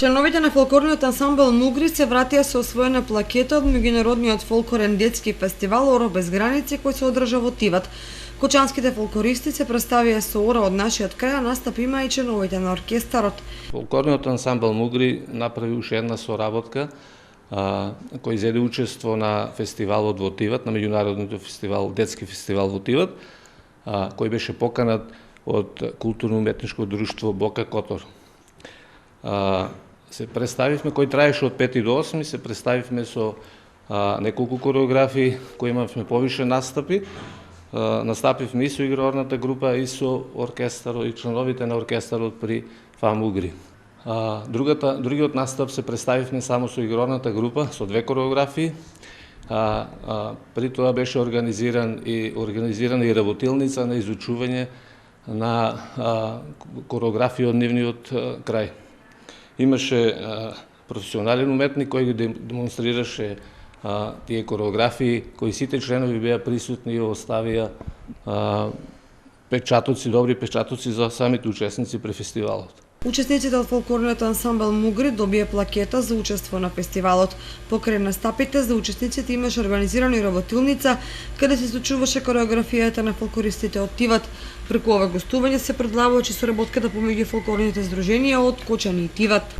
Членовите на фолклорниот ансамбл Мугри се вратија со освоена плакета од меѓународниот фолклорен детски фестивал Оро без граници кој се одржа во Тиват. Кочанските фолклористи се представија со Оро од нашиот крај, а настап има и членовите на оркестарот. Фолклорниот ансамбл Мугри направи уште една соработка кој зеде учество на фестивалот во Тиват, на меѓународниот фестивал, детски фестивал во Тиват, кој беше поканат од културно-уметничко друштво Бока Котор. Се представивме, кој траеше од 5 до 8, се представивме со неколку кореографии, кои имавме повише настапи. Настапивме и со игрорната група, и со оркестарот, и членовите на оркестарот при ФАМ-Угри. Другиот настап се представивме само со игрорната група, со 2 кореографии. При тоа беше организирана и работилница на изучување на кореографии од нивниот крај. Имаше професионален уметник кој ги демонстрираше тие кореографии, кои сите членови беа присутни и оставија печатоци, добри печатоци за самите учесници при фестивалот. Учесниците од фолклорниот ансамбл Мугри добија плакета за учество на фестивалот. Покрај настапите за учесниците имаше организирана и работилница каде се изучуваше кореографијата на фолклористите од Тиват. Преку ова гостување се предлагаше соработката помеѓу фолклорните здруженија од Кочани и Тиват.